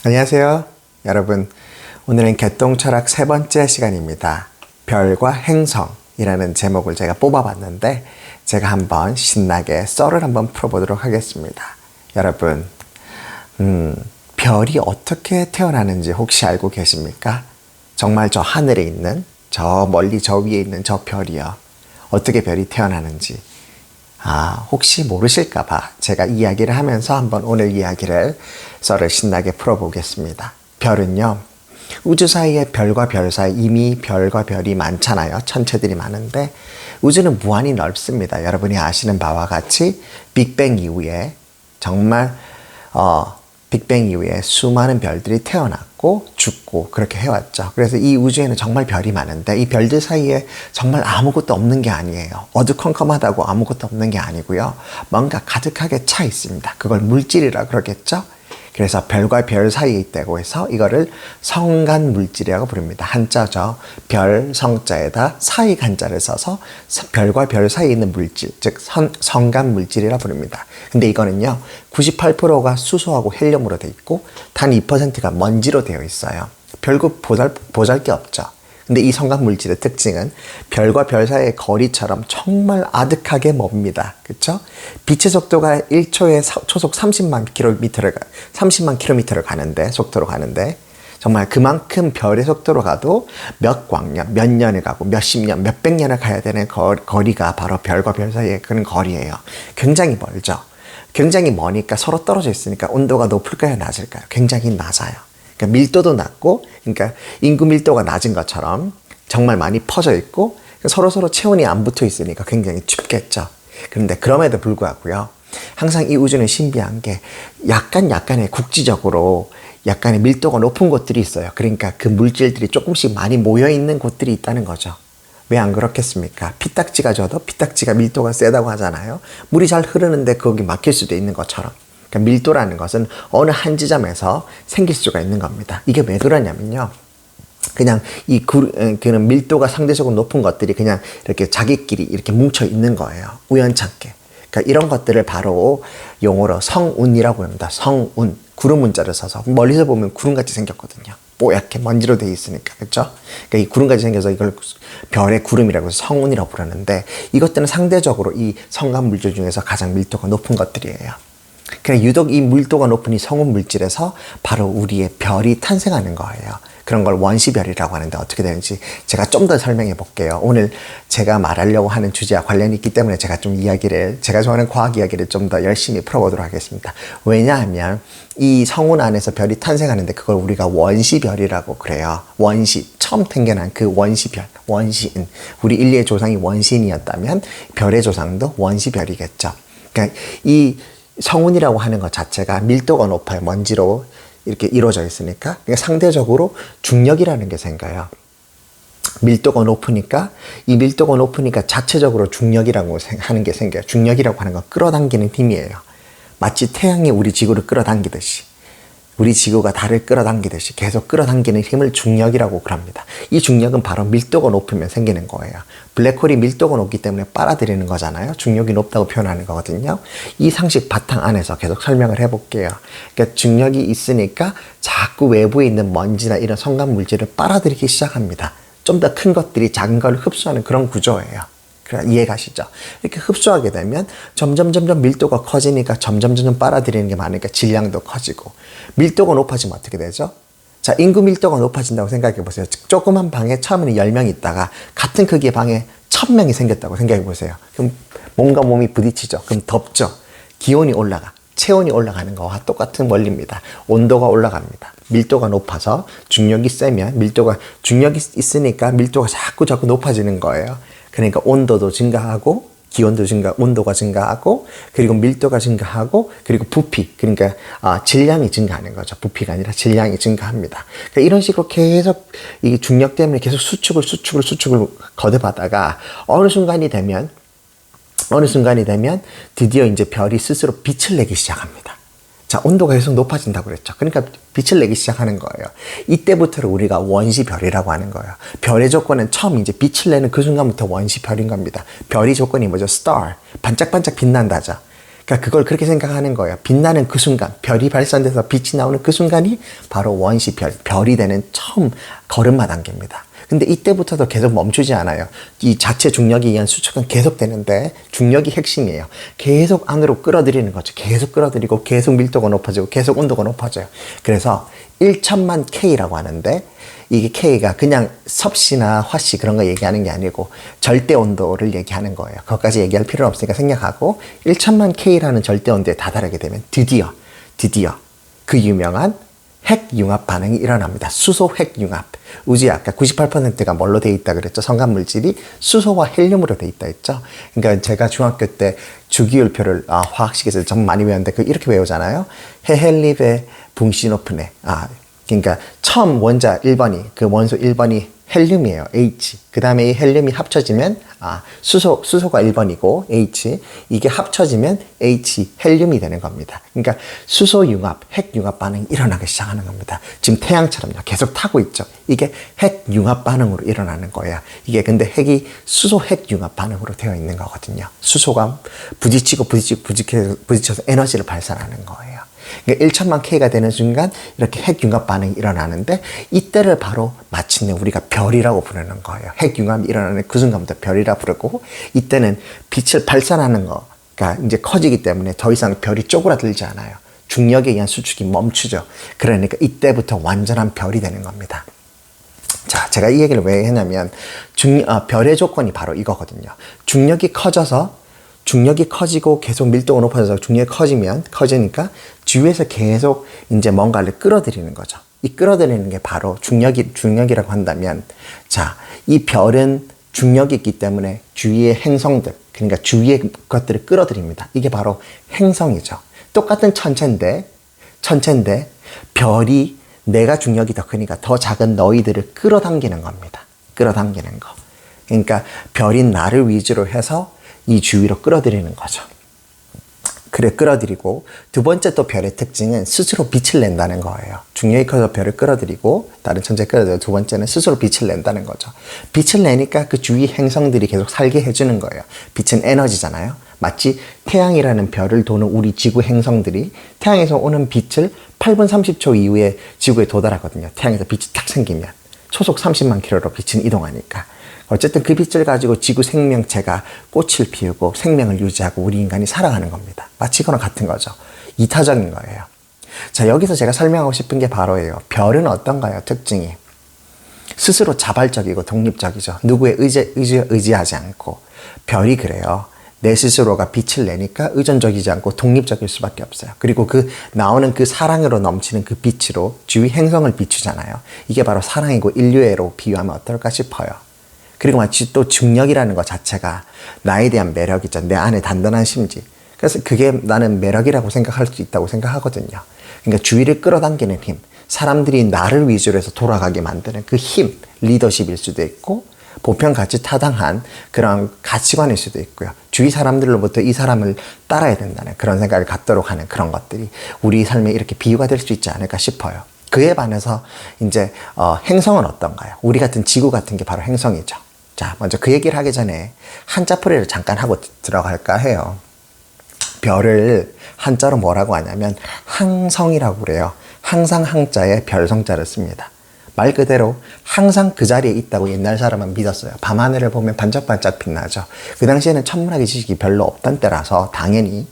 안녕하세요. 여러분, 오늘은 개똥철학 세 번째 시간입니다. 별과 행성이라는 제목을 제가 뽑아봤는데 제가 한번 신나게 썰을 한번 풀어보도록 하겠습니다. 여러분, 별이 어떻게 태어나는지 혹시 알고 계십니까? 정말 저 하늘에 있는, 저 멀리 저 위에 있는 저 별이요. 어떻게 별이 태어나는지. 혹시 모르실까봐 제가 이야기를 하면서 한번 오늘 이야기를 썰을 신나게 풀어보겠습니다. 별은요, 우주 사이에 별과 별 사이 이미 별과 별이 많잖아요. 천체들이 많은데 우주는 무한히 넓습니다. 여러분이 아시는 바와 같이 빅뱅 이후에 정말 빅뱅 이후에 수많은 별들이 태어났고 죽고 그렇게 해왔죠. 그래서 이 우주에는 정말 별이 많은데 이 별들 사이에 정말 아무것도 없는 게 아니에요. 어두컴컴하다고 아무것도 없는 게 아니고요. 뭔가 가득하게 차 있습니다. 그걸 물질이라 그러겠죠. 그래서 별과 별 사이에 있다고 해서 이거를 성간 물질이라고 부릅니다. 한자죠. 별 성자에다 사익 한자를 써서 별과 별 사이에 있는 물질, 즉 성간 물질이라 부릅니다. 근데 이거는요, 98%가 수소하고 헬륨으로 되어 있고 단 2%가 먼지로 되어 있어요. 별거 보잘 게 없죠. 근데 이 성간 물질의 특징은 별과 별 사이의 거리처럼 정말 아득하게 멉니다. 그렇죠? 빛의 속도가 1초에 초속 30만 킬로미터를 가는데, 속도로 가는데 정말 그만큼 별의 속도로 가도 몇 광년, 몇 년을 가고 몇십 년, 몇백 년을 가야 되는 거리가 바로 별과 별 사이의 그런 거리예요. 굉장히 멀죠. 굉장히 머니까 서로 떨어져 있으니까 온도가 높을까요, 낮을까요? 굉장히 낮아요. 그러니까 밀도도 낮고, 그러니까 인구 밀도가 낮은 것처럼 정말 많이 퍼져 있고 서로 체온이 안 붙어 있으니까 굉장히 춥겠죠. 그런데 그럼에도 불구하고요, 항상 이 우주는 신비한 게 약간의 국지적으로 약간의 밀도가 높은 곳들이 있어요. 그러니까 그 물질들이 조금씩 많이 모여 있는 곳들이 있다는 거죠. 왜 안 그렇겠습니까? 피딱지가 져도 피딱지가 밀도가 세다고 하잖아요. 물이 잘 흐르는데 거기 막힐 수도 있는 것처럼. 그러니까 밀도라는 것은 어느 한 지점에서 생길 수가 있는 겁니다. 이게 왜 그러냐면요, 그냥 그런 밀도가 상대적으로 높은 것들이 그냥 이렇게 자기끼리 이렇게 뭉쳐 있는 거예요. 우연찮게. 그러니까 이런 것들을 바로 용어로 성운이라고 합니다. 성운. 구름 문자를 써서 멀리서 보면 구름같이 생겼거든요. 뽀얗게 먼지로 되어 있으니까. 그렇죠? 그러니까 이 구름같이 생겨서 이걸 별의 구름이라고 해서 성운이라고 부르는데 이것들은 상대적으로 이 성간 물질 중에서 가장 밀도가 높은 것들이에요. 그냥 유독 이 밀도가 높은 이 성운 물질에서 바로 우리의 별이 탄생하는 거예요. 그런 걸 원시별이라고 하는데 어떻게 되는지 제가 좀 더 설명해 볼게요. 오늘 제가 말하려고 하는 주제와 관련이 있기 때문에 제가 제가 좋아하는 과학 이야기를 좀 더 열심히 풀어보도록 하겠습니다. 왜냐하면 이 성운 안에서 별이 탄생하는데 그걸 우리가 원시별이라고 그래요. 처음 생겨난 그 원시별, 원시인. 우리 인류의 조상이 원시인이었다면 별의 조상도 원시별이겠죠. 그러니까 이 성운이라고 하는 것 자체가 밀도가 높아요. 먼지로 이렇게 이루어져 있으니까. 그러니까 상대적으로 중력이라는 게 생겨요. 밀도가 높으니까, 이 밀도가 높으니까 자체적으로 중력이라고 하는 게 생겨요. 중력이라고 하는 건 끌어당기는 힘이에요. 마치 태양이 우리 지구를 끌어당기듯이, 우리 지구가 달을 끌어당기듯이 계속 끌어당기는 힘을 중력이라고 그럽니다. 이 중력은 바로 밀도가 높으면 생기는 거예요. 블랙홀이 밀도가 높기 때문에 빨아들이는 거잖아요. 중력이 높다고 표현하는 거거든요. 이 상식 바탕 안에서 계속 설명을 해볼게요. 그러니까 중력이 있으니까 자꾸 외부에 있는 먼지나 이런 성간 물질을 빨아들이기 시작합니다. 좀 더 큰 것들이 작은 걸 흡수하는 그런 구조예요. 이해가시죠? 이렇게 흡수하게 되면 점점 밀도가 커지니까 점점 빨아들이는 게 많으니까 질량도 커지고, 밀도가 높아지면 어떻게 되죠? 자, 인구 밀도가 높아진다고 생각해 보세요. 조그만 방에 처음에는 10명 있다가 같은 크기의 방에 1000명이 생겼다고 생각해 보세요. 그럼 몸과 몸이 부딪히죠. 그럼 덥죠. 기온이 올라가. 체온이 올라가는 거와 똑같은 원리입니다. 온도가 올라갑니다. 밀도가 높아서 중력이 세면 중력이 있으니까 밀도가 자꾸 높아지는 거예요. 그러니까 온도도 증가하고 기온도 온도가 증가하고 그리고 밀도가 증가하고 그리고 부피, 그러니까 질량이 증가하는 거죠. 부피가 아니라 질량이 증가합니다. 그러니까 이런 식으로 계속 이 중력 때문에 계속 수축을 거듭하다가 어느 순간이 되면 드디어 이제 별이 스스로 빛을 내기 시작합니다. 자, 온도가 계속 높아진다고 그랬죠. 그러니까 빛을 내기 시작하는 거예요. 이때부터를 우리가 원시별이라고 하는 거예요. 별의 조건은 처음 이제 빛을 내는 그 순간부터 원시별인 겁니다. 별이 조건이 뭐죠? star. 반짝반짝 빛난다죠. 그러니까 그걸 그렇게 생각하는 거예요. 빛나는 그 순간, 별이 발산돼서 빛이 나오는 그 순간이 바로 원시별, 별이 되는 처음 걸음마 단계입니다. 근데 이때부터도 계속 멈추지 않아요. 이 자체 중력에 의한 수축은 계속 되는데 중력이 핵심이에요. 계속 안으로 끌어들이는 거죠. 계속 끌어들이고 계속 밀도가 높아지고 계속 온도가 높아져요. 그래서 1천만 K라고 하는데 이게 K가 그냥 섭씨나 화씨 그런 거 얘기하는 게 아니고 절대 온도를 얘기하는 거예요. 그것까지 얘기할 필요는 없으니까 생략하고 1천만 K라는 절대 온도에 다다르게 되면 드디어 그 유명한 핵융합 반응이 일어납니다. 수소 핵융합. 우주에 아까 98%가 뭘로 돼 있다 그랬죠? 성간 물질이 수소와 헬륨으로 돼 있다 했죠? 그러니까 제가 중학교 때 주기율표를 화학식에서 좀 많이 외웠는데 이렇게 외우잖아요. 헤헬립의 붕시노프네. 그러니까 처음 원자 1번이 그 원소 1번이 헬륨이에요. H. 그 다음에 이 헬륨이 합쳐지면 수소가 1번이고 H. 이게 합쳐지면 H 헬륨이 되는 겁니다. 그러니까 수소융합, 핵융합 반응이 일어나기 시작하는 겁니다. 지금 태양처럼요. 계속 타고 있죠. 이게 핵융합 반응으로 일어나는 거예요. 이게 근데 핵이 수소 핵융합 반응으로 되어 있는 거거든요. 수소가 부딪혀서 에너지를 발산하는 거예요. 그러니까 1천만 K가 되는 순간 이렇게 핵융합 반응이 일어나는데 이때를 바로 마침내 우리가 별이라고 부르는 거예요. 핵융합이 일어나는 그 순간부터 별이라 부르고 이때는 빛을 발산하는 거가 이제 커지기 때문에 더 이상 별이 쪼그라들지 않아요. 중력에 의한 수축이 멈추죠. 그러니까 이때부터 완전한 별이 되는 겁니다. 자, 제가 이 얘기를 왜 했냐면 별의 조건이 바로 이거거든요. 중력이 커지고 계속 밀도가 높아져서 중력이 커지니까 주위에서 계속 이제 뭔가를 끌어들이는 거죠. 이 끌어들이는 게 바로 중력이라고 한다면, 자, 이 별은 중력이 있기 때문에 주위의 행성들, 그러니까 주위의 것들을 끌어들입니다. 이게 바로 행성이죠. 똑같은 천체인데 별이 내가 중력이 더 크니까 더 작은 너희들을 끌어당기는 겁니다. 끌어당기는 거. 그러니까 별인 나를 위주로 해서 이 주위로 끌어들이는 거죠. 그래, 끌어들이고 두 번째 또 별의 특징은 스스로 빛을 낸다는 거예요. 중력이 커서 별을 끌어들이고 다른 천체 끌어들이고 두 번째는 스스로 빛을 낸다는 거죠. 빛을 내니까 그 주위 행성들이 계속 살게 해주는 거예요. 빛은 에너지잖아요. 마치 태양이라는 별을 도는 우리 지구 행성들이 태양에서 오는 빛을 8분 30초 이후에 지구에 도달하거든요. 태양에서 빛이 탁 생기면 초속 30만 킬로로 빛은 이동하니까. 어쨌든 그 빛을 가지고 지구 생명체가 꽃을 피우고 생명을 유지하고 우리 인간이 살아가는 겁니다. 마치 이거랑 같은 거죠. 이타적인 거예요. 자, 여기서 제가 설명하고 싶은 게 바로예요. 별은 어떤가요? 특징이 스스로 자발적이고 독립적이죠. 누구의 의지하지 않고. 별이 그래요. 내 스스로가 빛을 내니까 의존적이지 않고 독립적일 수밖에 없어요. 그리고 그 나오는 그 사랑으로 넘치는 그 빛으로 주위 행성을 비추잖아요. 이게 바로 사랑이고 인류애로 비유하면 어떨까 싶어요. 그리고 마치 또 중력이라는 것 자체가 나에 대한 매력이죠. 내 안에 단단한 심지. 그래서 그게 나는 매력이라고 생각할 수 있다고 생각하거든요. 그러니까 주위를 끌어당기는 힘, 사람들이 나를 위주로 해서 돌아가게 만드는 그 힘, 리더십일 수도 있고 보편가치 타당한 그런 가치관일 수도 있고요. 주위 사람들로부터 이 사람을 따라야 된다는 그런 생각을 갖도록 하는 그런 것들이 우리 삶에 이렇게 비유가 될 수 있지 않을까 싶어요. 그에 반해서 이제 행성은 어떤가요? 우리 같은 지구 같은 게 바로 행성이죠. 자, 먼저 그 얘기를 하기 전에 한자풀이를 잠깐 하고 들어갈까 해요. 별을 한자로 뭐라고 하냐면 항성이라고 그래요. 항상 항자에 별성자를 씁니다. 말 그대로 항상 그 자리에 있다고 옛날 사람은 믿었어요. 밤하늘을 보면 반짝반짝 빛나죠. 그 당시에는 천문학의 지식이 별로 없던 때라서 당연히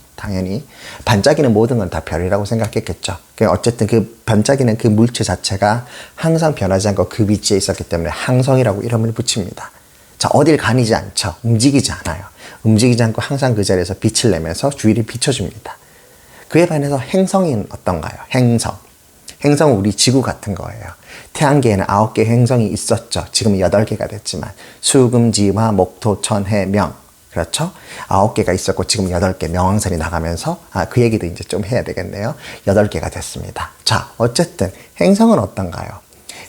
반짝이는 모든 건 다 별이라고 생각했겠죠. 어쨌든 그 반짝이는 그 물체 자체가 항상 변하지 않고 그 위치에 있었기 때문에 항성이라고 이름을 붙입니다. 자, 어딜 가리지 않죠. 움직이지 않아요. 움직이지 않고 항상 그 자리에서 빛을 내면서 주위를 비춰줍니다. 그에 반해서 행성은 어떤가요? 행성은 우리 지구 같은 거예요. 태양계에는 9개 행성이 있었죠. 지금은 8개가 됐지만 수금, 지화, 목토, 천, 해, 명. 그렇죠? 9개가 있었고 지금 8개 명왕선이 나가면서 그 얘기도 이제 좀 해야 되겠네요. 8개가 됐습니다. 자, 어쨌든 행성은 어떤가요?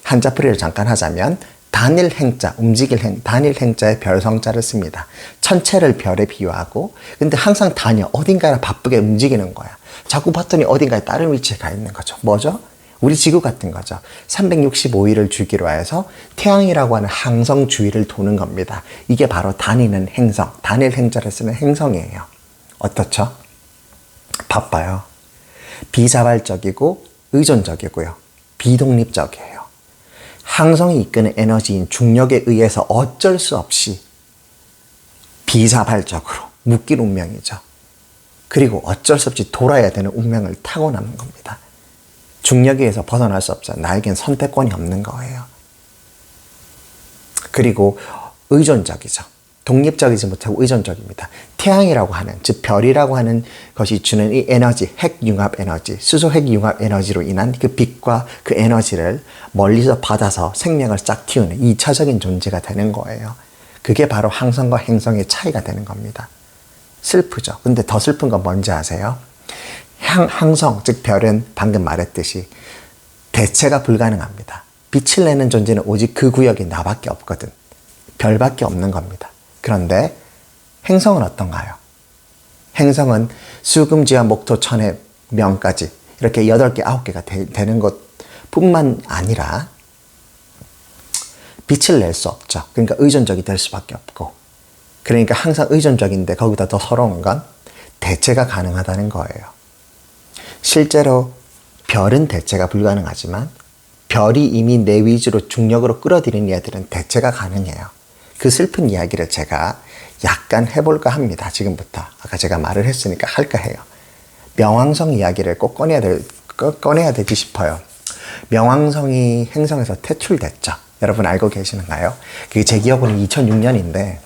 한자풀이를 잠깐 하자면 단일 행자, 움직일 단일 행자에 별성자를 씁니다. 천체를 별에 비유하고 근데 항상 어딘가에 바쁘게 움직이는 거야. 자꾸 봤더니 어딘가에 다른 위치에 가 있는 거죠. 뭐죠? 우리 지구 같은 거죠. 365일을 주기로 해서 태양이라고 하는 항성 주위를 도는 겁니다. 이게 바로 다니는 행성, 단일 행자를 쓰는 행성이에요. 어떻죠? 바빠요. 비자발적이고 의존적이고요. 비독립적이에요. 항성이 이끄는 에너지인 중력에 의해서 어쩔 수 없이 비자발적으로 묶인 운명이죠. 그리고 어쩔 수 없이 돌아야 되는 운명을 타고나는 겁니다. 중력에 의해서 벗어날 수 없어요. 나에겐 선택권이 없는 거예요. 그리고 의존적이죠. 독립적이지 못하고 의존적입니다. 태양이라고 하는, 즉 별이라고 하는 것이 주는 이 에너지, 핵융합 에너지, 수소 핵융합 에너지로 인한 그 빛과 그 에너지를 멀리서 받아서 생명을 싹 틔우는 2차적인 존재가 되는 거예요. 그게 바로 항성과 행성의 차이가 되는 겁니다. 슬프죠. 근데 더 슬픈 건 뭔지 아세요? 항성, 즉 별은 방금 말했듯이 대체가 불가능합니다. 빛을 내는 존재는 오직 그 구역에 나밖에 없거든. 별밖에 없는 겁니다. 그런데 행성은 어떤가요? 행성은 수금지와 목토, 천해, 명까지 이렇게 8개, 9개가 되는 것뿐만 아니라 빛을 낼 수 없죠. 그러니까 의존적이 될 수밖에 없고, 그러니까 항상 의존적인데 거기다 더 서러운 건 대체가 가능하다는 거예요. 실제로 별은 대체가 불가능하지만 별이 이미 내 위주로 중력으로 끌어들인 얘들은 대체가 가능해요. 그 슬픈 이야기를 제가 약간 해볼까 합니다. 지금부터. 아까 제가 말을 했으니까 할까 해요. 명왕성 이야기를 꼭 꺼내야 되지 싶어요. 명왕성이 행성에서 퇴출됐죠. 여러분 알고 계시는가요? 그게 제 기억으로는 2006년인데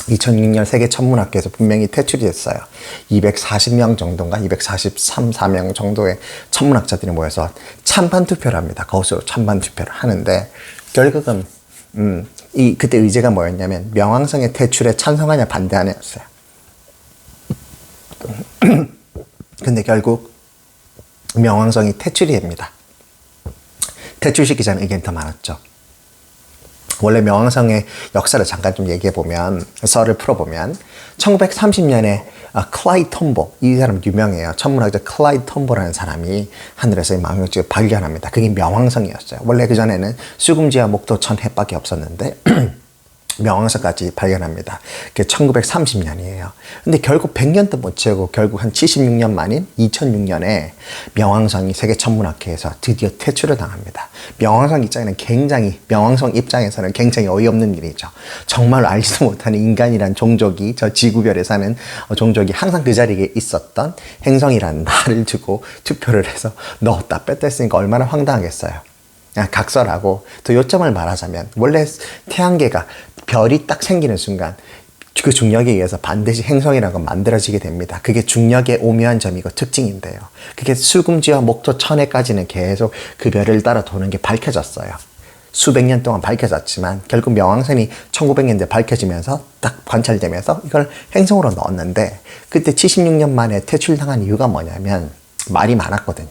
2006년 세계 천문학계에서 분명히 퇴출이 됐어요. 240명 정도인가 243, 4명 정도의 천문학자들이 모여서 찬반 투표를 합니다. 거수로 찬반 투표를 하는데 결국은 그때 의제가 뭐였냐면 명왕성의 퇴출에 찬성하냐 반대하냐였어요. 근데 결국 명왕성이 퇴출이 됩니다. 퇴출시키자는 의견이 더 많았죠. 원래 명왕성의 역사를 잠깐 좀 얘기해보면, 썰을 풀어보면 1930년에 클라이드 톰보, 이 사람 유명해요. 천문학자 클라이드 톰보라는 사람이 하늘에서 이 망원경을 발견합니다. 그게 명왕성이었어요. 원래 그전에는 수금지와 목토, 천해밖에 없었는데 명왕성까지 발견합니다. 그게 1930년이에요. 근데 결국 100년도 못 채우고 결국 한 76년 만인 2006년에 명왕성이 세계 천문학회에서 드디어 퇴출을 당합니다. 명왕성 입장에서는 굉장히 어이없는 일이죠. 정말 알지도 못하는 인간이란 종족이, 저 지구별에 사는 종족이 항상 그 자리에 있었던 행성이라는 말을 두고 투표를 해서 넣었다 뺐다 했으니까 얼마나 황당하겠어요. 각설하고, 또 요점을 말하자면 원래 태양계가 별이 딱 생기는 순간 그 중력에 의해서 반드시 행성이라는 건 만들어지게 됩니다. 그게 중력의 오묘한 점이고 특징인데요. 그게 수금지와 목토, 천해까지는 계속 그 별을 따라 도는 게 밝혀졌어요. 수백 년 동안 밝혀졌지만 결국 명왕성이 1900년대 밝혀지면서 딱 관찰되면서 이걸 행성으로 넣었는데, 그때 76년 만에 퇴출당한 이유가 뭐냐면 말이 많았거든요.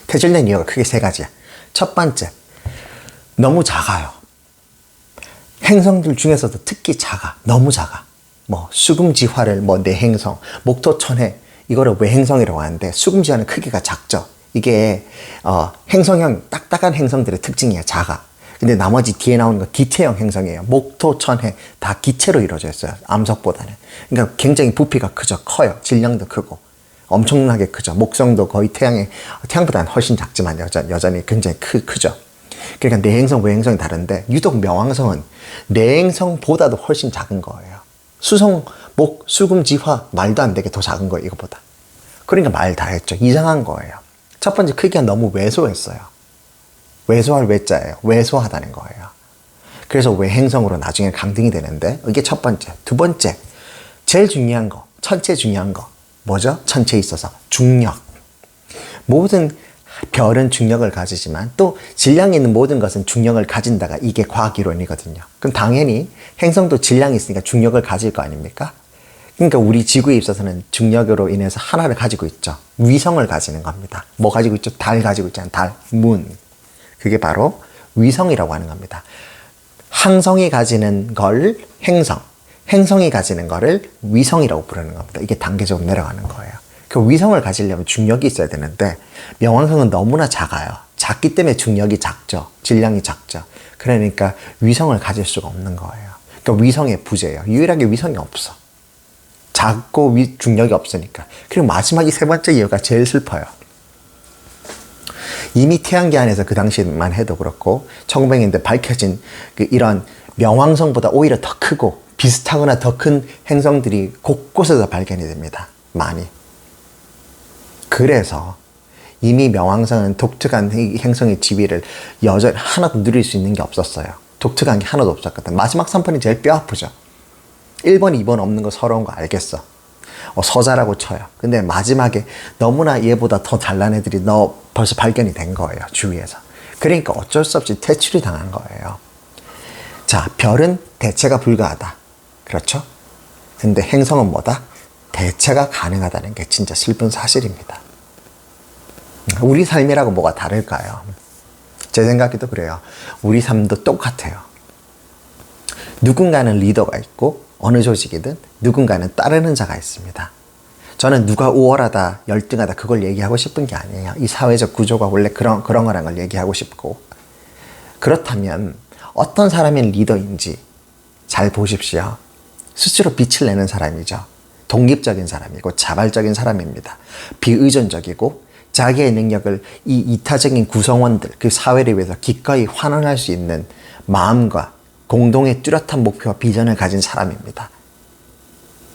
퇴출된 이유가 크게 3가지야. 첫 번째, 너무 작아요. 행성들 중에서도 특히 작아. 너무 작아. 수금지화를 내행성, 목토천해, 이거를 외행성이라고 하는데 수금지화는 크기가 작죠. 이게 행성형 딱딱한 행성들의 특징이에요. 작아. 근데 나머지 뒤에 나오는 거 기체형 행성이에요. 목토천해 다 기체로 이루어져 있어요. 암석보다는. 그러니까 굉장히 부피가 크죠. 커요. 질량도 크고. 엄청나게 크죠. 목성도 거의 태양보다는 훨씬 작지만 여전히 굉장히 크죠. 그러니까 내행성, 외행성이 다른데 유독 명왕성은 내행성보다도 훨씬 작은 거예요. 수성, 목, 수금지화 말도 안 되게 더 작은 거예요. 이거보다. 그러니까 말 다 했죠. 이상한 거예요. 첫 번째, 크기가 너무 왜소했어요. 왜소할 왜자예요. 왜소하다는 거예요. 그래서 외행성으로 나중에 강등이 되는데 이게 첫 번째. 두 번째, 제일 중요한 거, 천체 중요한 거 뭐죠? 천체에 있어서 중력. 모든 별은 중력을 가지지만 또 질량이 있는 모든 것은 중력을 가진다가 이게 과학 이론이거든요. 그럼 당연히 행성도 질량이 있으니까 중력을 가질 거 아닙니까? 그러니까 우리 지구에 있어서는 중력으로 인해서 하나를 가지고 있죠. 위성을 가지는 겁니다. 뭐 가지고 있죠? 달 가지고 있잖아요. 달, 문. 그게 바로 위성이라고 하는 겁니다. 항성이 가지는 걸 행성, 행성이 가지는 거를 위성이라고 부르는 겁니다. 이게 단계적으로 내려가는 거예요. 그 위성을 가지려면 중력이 있어야 되는데 명왕성은 너무나 작아요. 작기 때문에 중력이 작죠. 질량이 작죠. 그러니까 위성을 가질 수가 없는 거예요. 그러니까 위성의 부재예요. 유일하게 위성이 없어. 작고 중력이 없으니까. 그리고 마지막 이 세 번째 이유가 제일 슬퍼요. 이미 태양계 안에서 그 당시만 해도 그렇고 1900년대 밝혀진 이런 명왕성보다 오히려 더 크고 비슷하거나 더 큰 행성들이 곳곳에서 발견이 됩니다. 많이. 그래서 이미 명왕성은 독특한 행성의 지위를 여전히 하나도 누릴 수 있는 게 없었어요. 독특한 게 하나도 없었거든. 마지막 3번이 제일 뼈아프죠. 1번, 2번 없는 거 서러운 거 알겠어. 서자라고 쳐요. 근데 마지막에 너무나 얘보다 더 잘난 애들이 벌써 발견이 된 거예요. 주위에서. 그러니까 어쩔 수 없이 퇴출이 당한 거예요. 자, 별은 대체가 불가하다. 그렇죠? 근데 행성은 뭐다? 대체가 가능하다는 게 진짜 슬픈 사실입니다. 우리 삶이라고 뭐가 다를까요? 제 생각에도 그래요. 우리 삶도 똑같아요. 누군가는 리더가 있고 어느 조직이든 누군가는 따르는 자가 있습니다. 저는 누가 우월하다, 열등하다 그걸 얘기하고 싶은 게 아니에요. 이 사회적 구조가 원래 그런 거란 걸 얘기하고 싶고, 그렇다면 어떤 사람이 리더인지 잘 보십시오. 스스로 빛을 내는 사람이죠. 독립적인 사람이고 자발적인 사람입니다. 비의존적이고 자기의 능력을 이 이타적인 구성원들, 그 사회를 위해서 기꺼이 환원할 수 있는 마음과 공동의 뚜렷한 목표와 비전을 가진 사람입니다.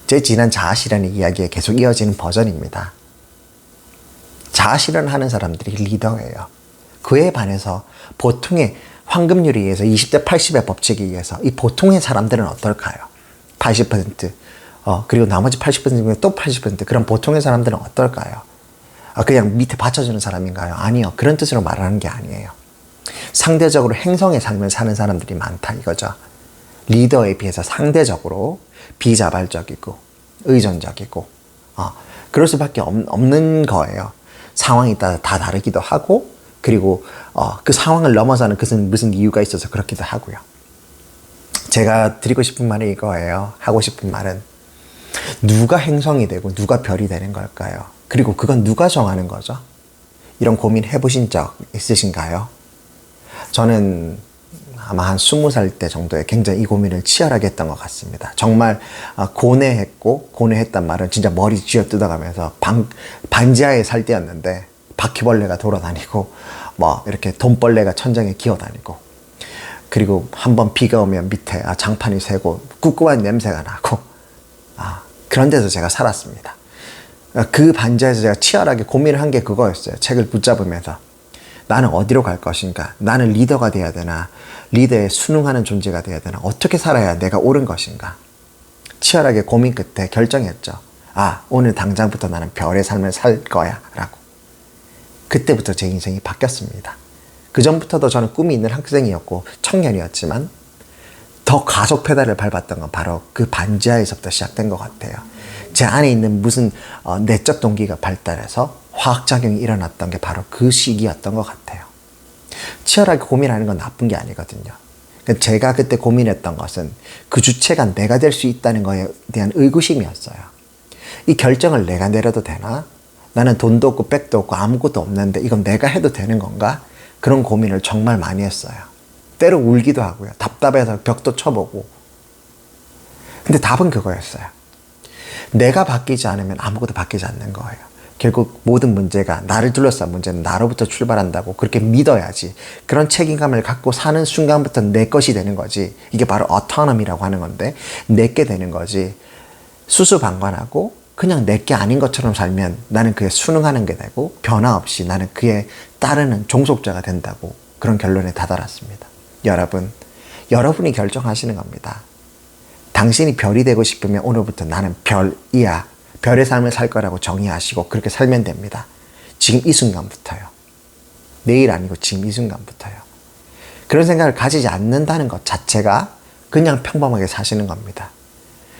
제 지난 자아실현의 이야기에 계속 이어지는 버전입니다. 자아실현하는 사람들이 리더예요. 그에 반해서 보통의 황금률에 의해서 20대 80의 법칙에 의해서 이 보통의 사람들은 어떨까요? 80%, 그리고 나머지 80% 또 80% 그런 보통의 사람들은 어떨까요? 그냥 밑에 받쳐주는 사람인가요? 아니요. 그런 뜻으로 말하는 게 아니에요. 상대적으로 행성의 삶을 사는 사람들이 많다 이거죠. 리더에 비해서 상대적으로 비자발적이고 의존적이고 그럴 수밖에 없는 거예요. 상황이 따라 다 다르기도 하고, 그리고 그 상황을 넘어서는 그것은 무슨 이유가 있어서 그렇기도 하고요. 제가 드리고 싶은 말이 이거예요. 하고 싶은 말은 누가 행성이 되고 누가 별이 되는 걸까요? 그리고 그건 누가 정하는 거죠? 이런 고민 해보신 적 있으신가요? 저는 아마 한 20살 때 정도에 굉장히 이 고민을 치열하게 했던 것 같습니다. 정말 고뇌했단 말은 진짜 머리 쥐어 뜯어가면서 반지하에 살 때였는데 바퀴벌레가 돌아다니고 이렇게 돈벌레가 천장에 기어다니고, 그리고 한번 비가 오면 밑에 장판이 새고 꿉꿉한 냄새가 나고 그런 데서 제가 살았습니다. 그 반지하에서 제가 치열하게 고민을 한 게 그거였어요. 책을 붙잡으면서 나는 어디로 갈 것인가? 나는 리더가 돼야 되나? 리더에 순응하는 존재가 돼야 되나? 어떻게 살아야 내가 옳은 것인가? 치열하게 고민 끝에 결정했죠. 오늘 당장부터 나는 별의 삶을 살 거야 라고. 그때부터 제 인생이 바뀌었습니다. 그 전부터도 저는 꿈이 있는 학생이었고 청년이었지만 더 가속 페달을 밟았던 건 바로 그 반지하에서부터 시작된 것 같아요. 제 안에 있는 무슨 내적 동기가 발달해서 화학작용이 일어났던 게 바로 그 시기였던 것 같아요. 치열하게 고민하는 건 나쁜 게 아니거든요. 제가 그때 고민했던 것은 그 주체가 내가 될 수 있다는 것에 대한 의구심이었어요. 이 결정을 내가 내려도 되나? 나는 돈도 없고 백도 없고 아무것도 없는데 이건 내가 해도 되는 건가? 그런 고민을 정말 많이 했어요. 때로 울기도 하고요. 답답해서 벽도 쳐보고. 근데 답은 그거였어요. 내가 바뀌지 않으면 아무것도 바뀌지 않는 거예요. 결국 모든 문제가, 나를 둘러싼 문제는 나로부터 출발한다고 그렇게 믿어야지. 그런 책임감을 갖고 사는 순간부터 내 것이 되는 거지. 이게 바로 autonomy라고 하는 건데 내게 되는 거지. 수수방관하고 그냥 내게 아닌 것처럼 살면 나는 그에 순응하는 게 되고 변화 없이 나는 그에 따르는 종속자가 된다고, 그런 결론에 다다랐습니다. 여러분이 결정하시는 겁니다. 당신이 별이 되고 싶으면 오늘부터 나는 별이야. 별의 삶을 살 거라고 정의하시고 그렇게 살면 됩니다. 지금 이 순간부터요. 내일 아니고 지금 이 순간부터요. 그런 생각을 가지지 않는다는 것 자체가 그냥 평범하게 사시는 겁니다.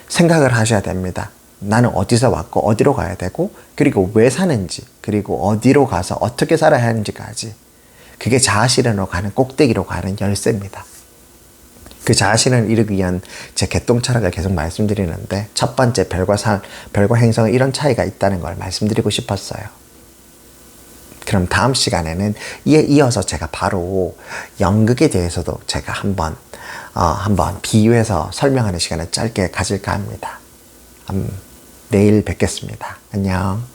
생각을 하셔야 됩니다. 나는 어디서 왔고 어디로 가야 되고, 그리고 왜 사는지, 그리고 어디로 가서 어떻게 살아야 하는지까지. 그게 자아실현으로 가는, 꼭대기로 가는 열쇠입니다. 그 자아실현을 이루기 위한 제 개똥 철학을 계속 말씀드리는데, 첫 번째 별과 행성은 이런 차이가 있다는 걸 말씀드리고 싶었어요. 그럼 다음 시간에는 이에 이어서 제가 바로 연극에 대해서도 제가 한번 비유해서 설명하는 시간을 짧게 가질까 합니다. 내일 뵙겠습니다. 안녕.